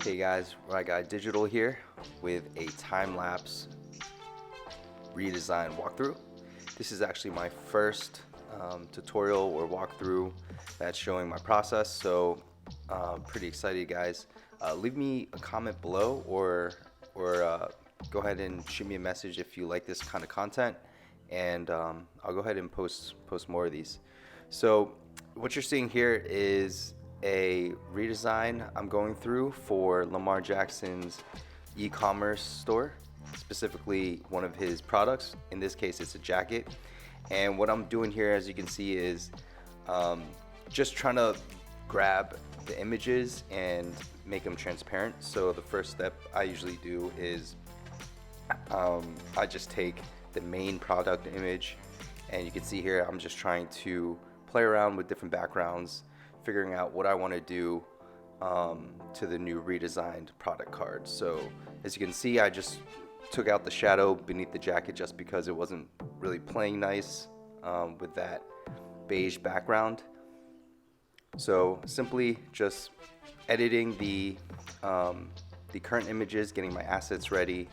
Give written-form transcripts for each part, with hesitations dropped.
Hey guys, RHYGUY Digital here with a time-lapse redesign walkthrough. This is actually my first tutorial or walkthrough that's showing my process, so pretty excited guys. Leave me a comment below or go ahead and shoot me a message if you like this kind of content, and I'll go ahead and post more of these. So what you're seeing here is a redesign I'm going through for Lamar Jackson's e-commerce store, specifically one of his products. In this case, it's a jacket. And what I'm doing here, as you can see, is just trying to grab the images and make them transparent. So the first step I usually do is I just take the main product image, and you can see here I'm just trying to play around with different backgrounds, figuring out what I want to do to the new redesigned product card. So as you can see, I just took out the shadow beneath the jacket just because it wasn't really playing nice with that beige background. So simply just editing the current images, getting my assets ready,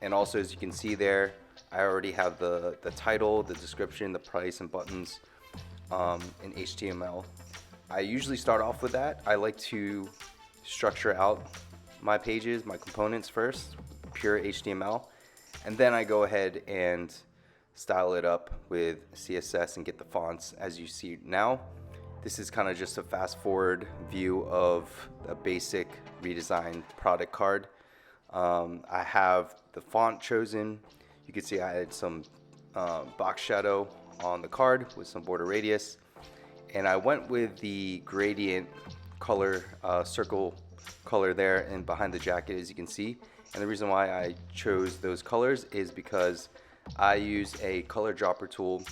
and also as you can see there, I already have the title, the description, the price, and buttons in HTML. I usually start off with that. I like to structure out my pages, my components first, pure HTML, and then I go ahead and style it up with CSS and get the fonts as you see now. This is kind of just a fast forward view of a basic redesigned product card. I have the font chosen. You can see I added some box shadow on the card with some border radius, and I went with the gradient color, circle color there and behind the jacket, as you can see. And the reason why I chose those colors is because I use a color dropper tool,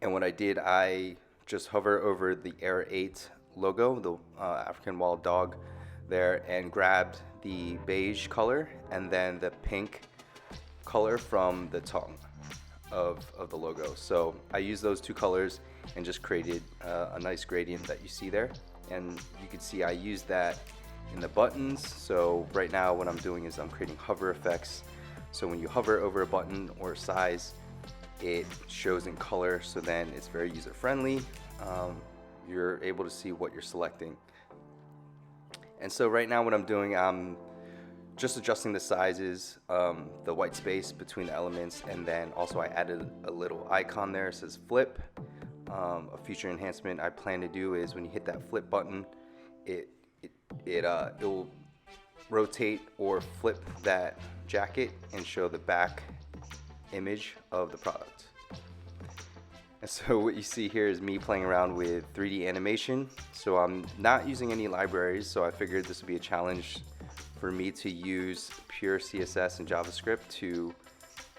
and what I did, I just hover over the Air 8 logo, the African wild dog there, and grabbed the beige color and then the pink color from the tongue of the logo. So I used those two colors and just created a nice gradient that you see there, and you can see I used that in the buttons. So right now what I'm doing is I'm creating hover effects, so when you hover over a button or size, it shows in color, so then it's very user friendly. You're able to see what you're selecting. And so right now what I'm doing, I'm just adjusting the sizes, the white space between the elements, and then also I added a little icon there. It says flip. A feature enhancement I plan to do is when you hit that flip button, it will rotate or flip that jacket and show the back image of the product. And so what you see here is me playing around with 3D animation. So I'm not using any libraries, so I figured this would be a challenge for me to use pure CSS and JavaScript to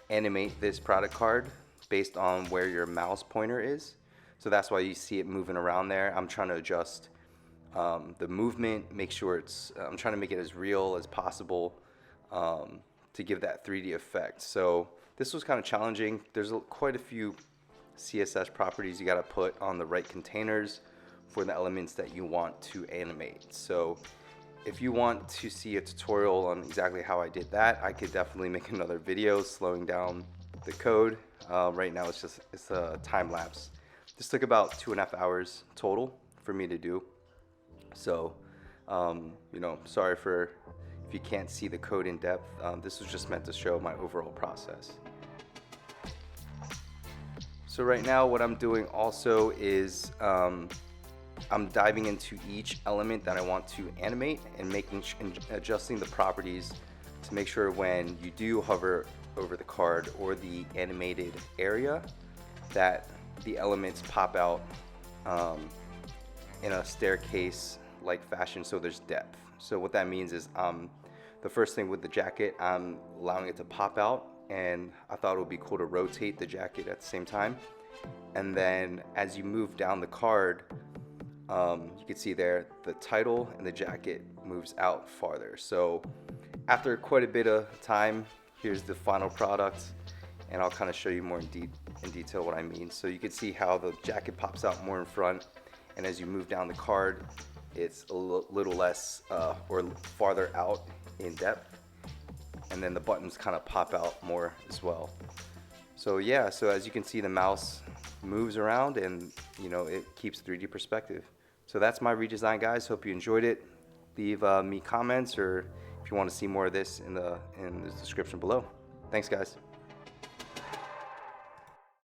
animate this product card based on where your mouse pointer is. So that's why you see it moving around there. I'm trying to adjust the movement, make sure I'm trying to make it as real as possible to give that 3D effect. So this was kind of challenging. There's quite a few CSS properties you got to put on the right containers for the elements that you want to animate. So if you want to see a tutorial on exactly how I did that, I could definitely make another video slowing down the code. Right now it's a time lapse. This took about 2.5 hours total for me to do. So sorry for if you can't see the code in depth. This was just meant to show my overall process. So right now what I'm doing also is I'm diving into each element that I want to animate and adjusting the properties to make sure when you do hover over the card or the animated area that the elements pop out in a staircase like fashion, so there's depth. So what that means is the first thing with the jacket, I'm allowing it to pop out, and I thought it would be cool to rotate the jacket at the same time. And then as you move down the card, you can see there the title and the jacket moves out farther. So after quite a bit of time, here's the final product, and I'll kind of show you more in detail what I mean. So you can see how the jacket pops out more in front, and as you move down the card, it's a little less or farther out in depth, and then the buttons kind of pop out more as well. So yeah, so as you can see, the mouse moves around, and you know, it keeps 3D perspective. So that's my redesign, guys. Hope you enjoyed it. Leave me comments, or if you want to see more of this in the description below. Thanks, guys.